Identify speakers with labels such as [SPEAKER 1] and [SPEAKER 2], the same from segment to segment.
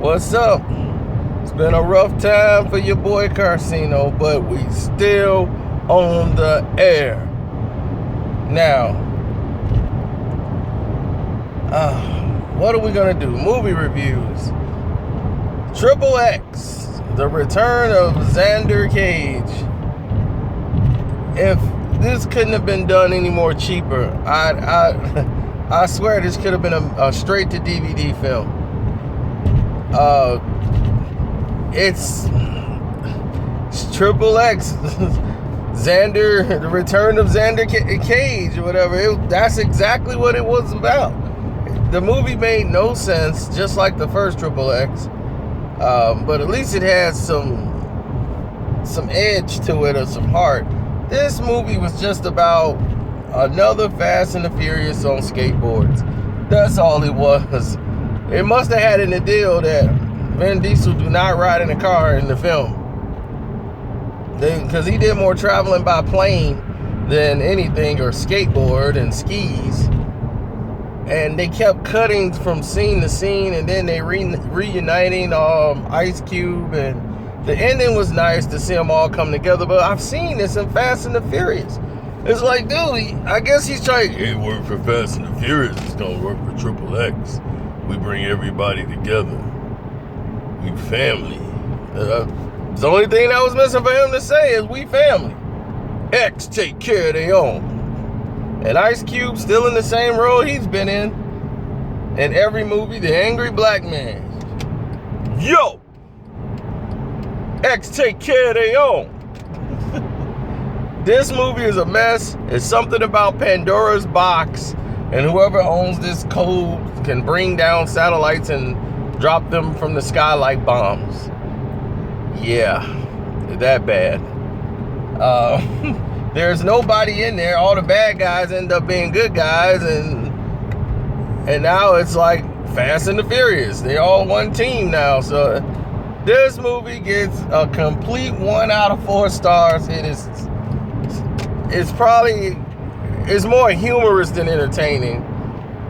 [SPEAKER 1] What's up? It's been a rough time for your boy Karceno, but we still on the air. Now, what are we gonna do? Movie reviews. XXX, the return of Xander Cage. If this couldn't have been done any more cheaper, I swear this could have been a straight to DVD film. It's XXX, Xander, the return of Xander Cage, or whatever. That's exactly what it was about. The movie made no sense, just like the first XXX, but at least it has some edge to it, or some heart. This movie was just about another Fast and the Furious on skateboards. That's all it was. It must have had in the deal that Vin Diesel do not ride in a car in the film. Because he did more traveling by plane than anything, or skateboard and skis. And they kept cutting from scene to scene, and then they reuniting Ice Cube, and the ending was nice to see them all come together. But I've seen this in Fast and the Furious. It's like, dude, I guess he's trying, it worked for Fast and the Furious, it's gonna work for XXX. We bring everybody together. We family. The only thing that was missing for him to say is we family. X take care of their own. And Ice Cube still in the same role he's been in every movie, the angry black man. Yo! X take care of their own. This movie is a mess. It's something about Pandora's box, and whoever owns this code can bring down satellites and drop them from the sky like bombs. Yeah, that bad. There's nobody in there. All the bad guys end up being good guys, and now it's like Fast and the Furious. They're all one team now. So this movie gets a complete 1 out of 4 stars. It's more humorous than entertaining.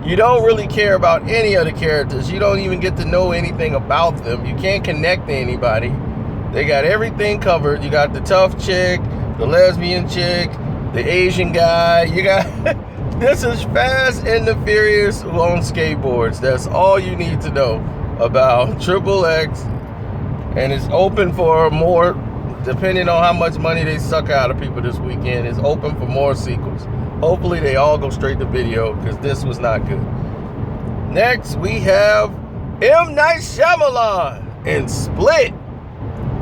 [SPEAKER 1] You don't really care about any of the characters. You don't even get to know anything about them. You can't connect to anybody. They got everything covered. You got the tough chick, the lesbian chick, the Asian guy. You got this is Fast and the Furious on skateboards. That's all you need to know about XXX. And it's open for more, depending on how much money they suck out of people this weekend. It's open for more sequels. Hopefully they all go straight to video, because this was not good. Next, we have M. Night Shyamalan in Split.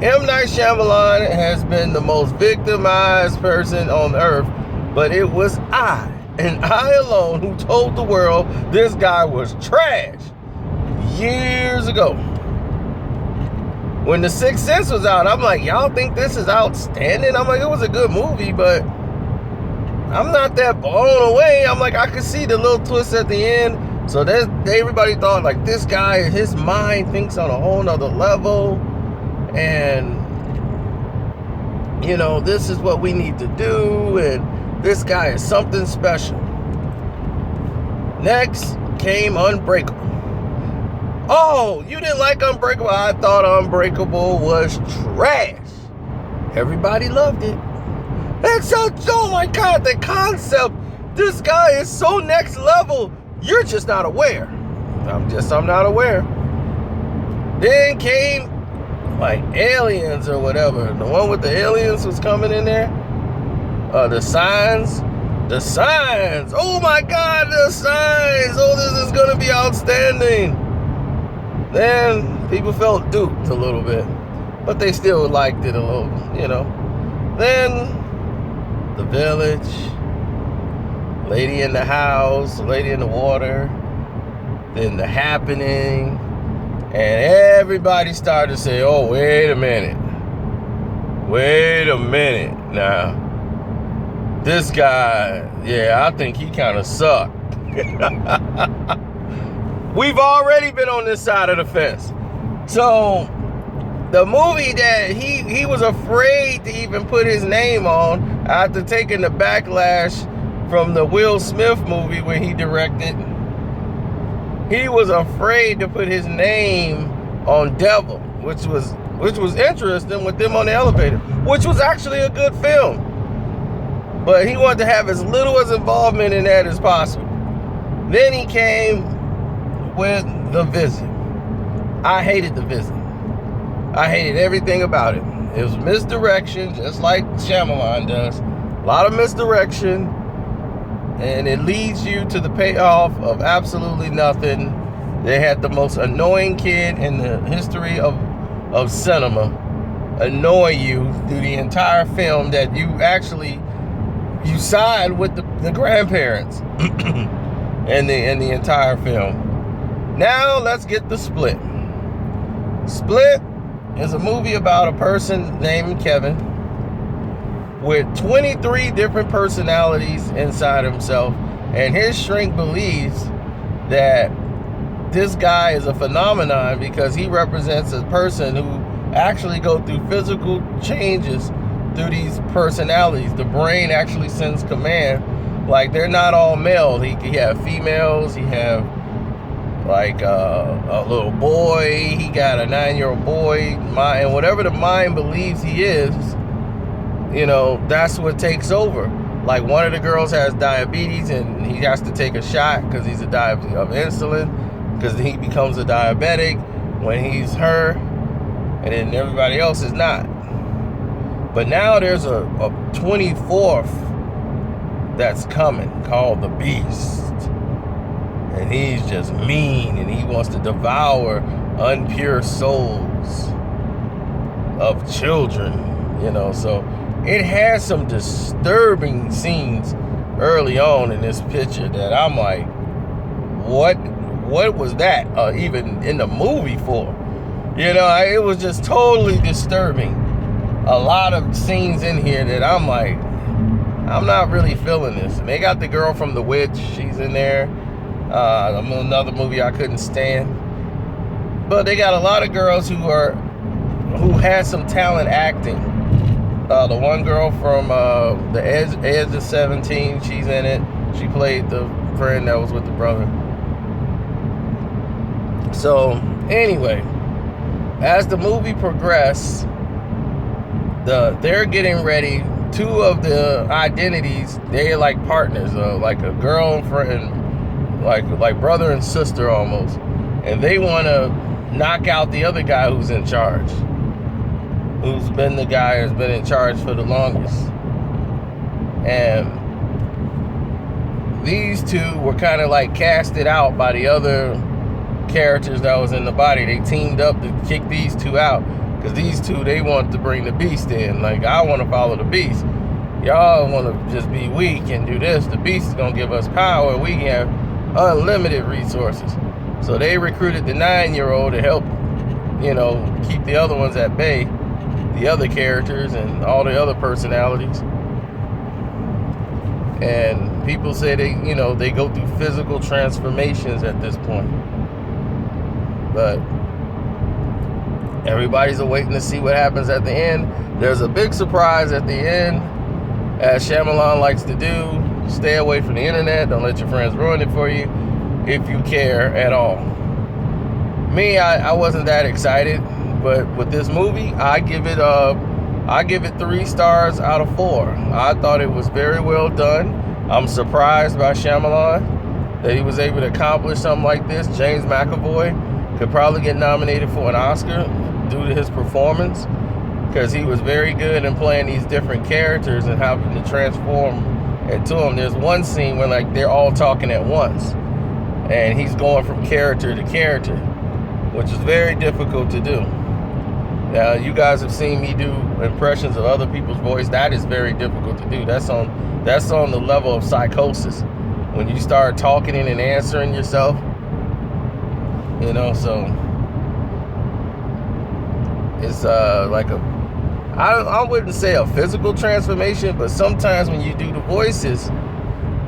[SPEAKER 1] M. Night Shyamalan has been the most victimized person on earth, but it was I, and I alone, who told the world this guy was trash years ago. When The Sixth Sense was out, I'm like, y'all think this is outstanding? I'm like, it was a good movie, but I'm not that blown away. I'm like, I could see the little twist at the end. So everybody thought, like, this guy, his mind thinks on a whole nother level. And, you know, this is what we need to do. And this guy is something special. Next came Unbreakable. Oh, you didn't like Unbreakable? I thought Unbreakable was trash. Everybody loved it. Oh my God, the concept. This guy is so next level. You're just not aware. I'm not aware. Then came like Aliens or whatever. The one with the aliens was coming in there. The Signs. Oh my God, the Signs. Oh, this is going to be outstanding. Then people felt duped a little bit, but they still liked it a little, you know. Then The Village, Lady in the House, Lady in the Water, then The Happening, and everybody started to say, oh, wait a minute now, this guy, yeah, I think he kind of sucked. We've already been on this side of the fence. So the movie that he was afraid to even put his name on after taking the backlash from the Will Smith movie where he directed, he was afraid to put his name on Devil, which was interesting, with them on the elevator, which was actually a good film. But he wanted to have as little as involvement in that as possible. Then he came with The Visit. I hated The Visit. I hated everything about it. It was misdirection, just like Shyamalan does. A lot of misdirection, and it leads you to the payoff of absolutely nothing. They had the most annoying kid in the history of cinema annoy you through the entire film, that you side with the grandparents in the entire film. Now let's get the Split. Split is a movie about a person named Kevin with 23 different personalities inside himself, and his shrink believes that this guy is a phenomenon because he represents a person who actually go through physical changes through these personalities. The brain actually sends command. Like, they're not all male. He have females. He have like a little boy. He got a 9-year-old boy. And whatever the mind believes he is, you know, that's what takes over. Like, one of the girls has diabetes, and he has to take a shot because he's of insulin, because he becomes a diabetic when he's her, and then everybody else is not. But now there's a 24th that's coming, called the Beast. And he's just mean, and he wants to devour unpure souls of children, you know. So it has some disturbing scenes early on in this picture that I'm like, what was that even in the movie for? You know, it was just totally disturbing. A lot of scenes in here that I'm like, I'm not really feeling this. And they got the girl from The Witch, she's in there. Another movie I couldn't stand. But they got a lot of girls who had some talent acting. The one girl from The Edge of 17, she's in it. She played the friend that was with the brother. So anyway, as the movie progressed, they're getting ready. Two of the identities, they're like partners, like a girlfriend, like brother and sister almost, and they want to knock out the other guy who's in charge, who's been the guy who's been in charge for the longest. And these two were kind of like casted out by the other characters that was in the body. They teamed up to kick these two out, because these two, they want to bring the Beast in. Like, I want to follow the Beast. Y'all want to just be weak and do this. The Beast is going to give us power. We can have unlimited resources. So they recruited the 9-year-old to help, you know, keep the other ones at bay, the other characters and all the other personalities. And people say they go through physical transformations at this point. But everybody's waiting to see what happens at the end. There's a big surprise at the end, as Shyamalan likes to do. Stay away from the internet. Don't let your friends ruin it for you if you care at all. Me, I wasn't that excited, but with this movie, I give it 3 stars out of 4. I thought it was very well done. I'm surprised by Shyamalan that he was able to accomplish something like this. James McAvoy could probably get nominated for an Oscar due to his performance, because he was very good in playing these different characters and having to transform into them. There's one scene where like they're all talking at once, and he's going from character to character, which is very difficult to do. Now, you guys have seen me do impressions of other people's voice. That is very difficult to do. That's on the level of psychosis, when you start talking in and answering yourself. You know, so it's like I wouldn't say a physical transformation, but sometimes when you do the voices,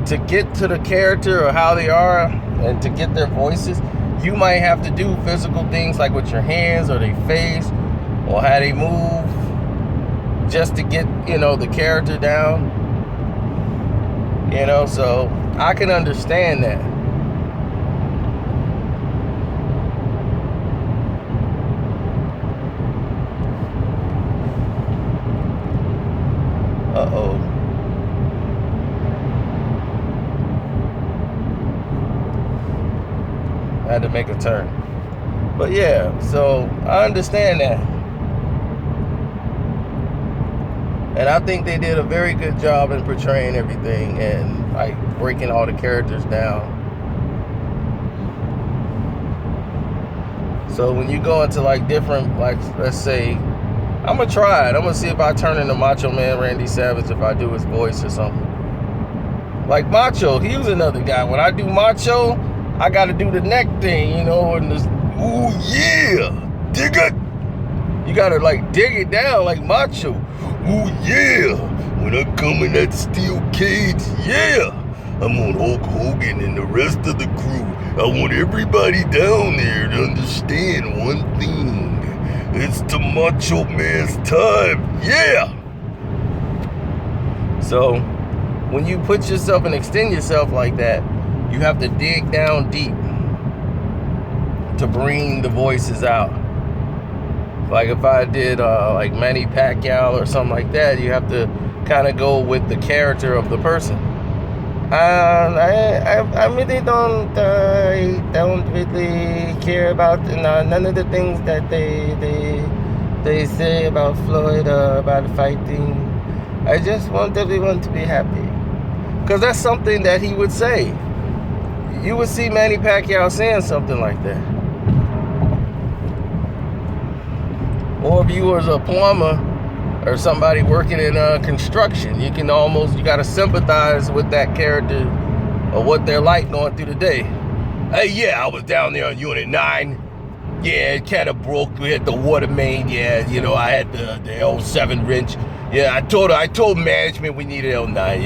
[SPEAKER 1] to get to the character or how they are and to get their voices, you might have to do physical things like with your hands or their face or how they move, just to get, you know, the character down. You know, so I can understand that. make a turn. But yeah, so I understand that. And I think they did a very good job in portraying everything and like breaking all the characters down. So when you go into like different, like let's say, I'm gonna try it. I'm gonna see if I turn into Macho Man Randy Savage if I do his voice or something. Like Macho, he was another guy. When I do Macho, I gotta do the neck thing, you know, and this, ooh yeah, dig it. You gotta like dig it down like Macho. Ooh yeah, when I come in that steel cage, yeah. I'm on Hulk Hogan and the rest of the crew. I want everybody down there to understand one thing. It's the Macho Man's time, yeah. So, when you put yourself and extend yourself like that, you have to dig down deep to bring the voices out. Like if I did like Manny Pacquiao or something like that, you have to kind of go with the character of the person. I really don't really care about none of the things that they say about Floyd about fighting. I just want everyone to be happy, because that's something that he would say. You would see Manny Pacquiao saying something like that. Or if you was a plumber or somebody working in construction, you gotta sympathize with that character or what they're like going through the day. Hey, yeah, I was down there on Unit 9. Yeah, it kind of broke. We had the water main. Yeah, you know, I had the L7 wrench. Yeah, I told management we needed L9.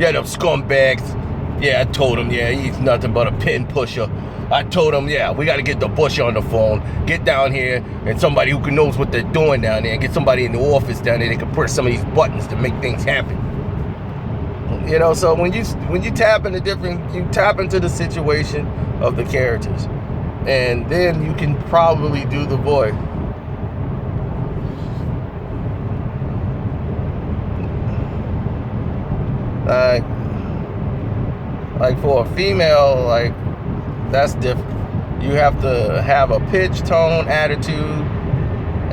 [SPEAKER 1] Yeah, them scumbags. Yeah, I told him, yeah, he's nothing but a pin pusher. I told him, yeah, we got to get the Bush on the phone, get down here, and somebody who knows what they're doing down there, and get somebody in the office down there that can press some of these buttons to make things happen. You know, so when you tap into the situation of the characters, and then you can probably do the voice. Like for a female, like, that's different. You have to have a pitch, tone, attitude,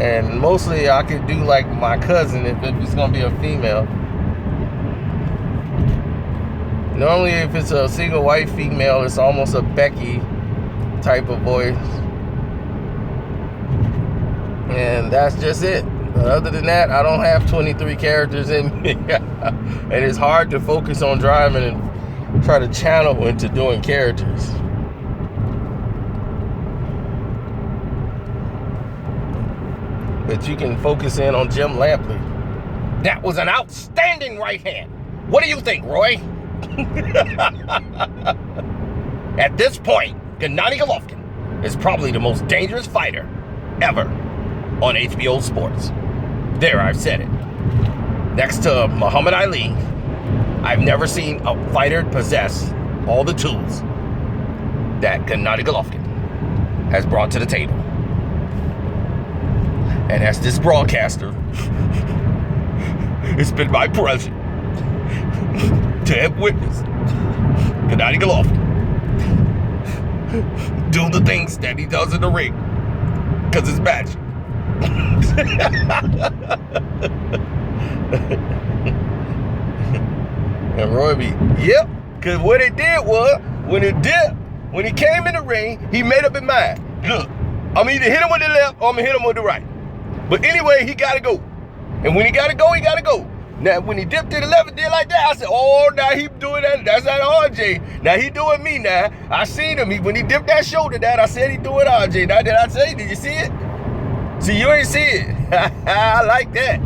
[SPEAKER 1] and mostly I could do like my cousin if it's gonna be a female. Normally if it's a single white female, it's almost a Becky type of voice. And that's just it. But other than that, I don't have 23 characters in me. And it's hard to focus on driving and try to channel into doing characters. But you can focus in on Jim Lampley. That was an outstanding right hand. What do you think, Roy? At this point, Gennady Golovkin is probably the most dangerous fighter ever on HBO Sports. There, I've said it. Next to Muhammad Ali, I've never seen a fighter possess all the tools that Gennady Golovkin has brought to the table. And as this broadcaster, it's been my pleasure to have witnessed Gennady Golovkin do the things that he does in the ring, because it's magic. And Roy B, yep, because what it did was, when he came in the ring, he made up his mind. Look, I'm either hit him with the left or I'm going to hit him with the right. But anyway, he got to go. And when he got to go, he got to go. Now, when he dipped to the left and did like that, I said, oh, now he doing that. That's not RJ. Now he doing me now. I seen him. When he dipped that shoulder down, I said he doing RJ. Now, did I say, did you see it? See, you ain't see it. I like that.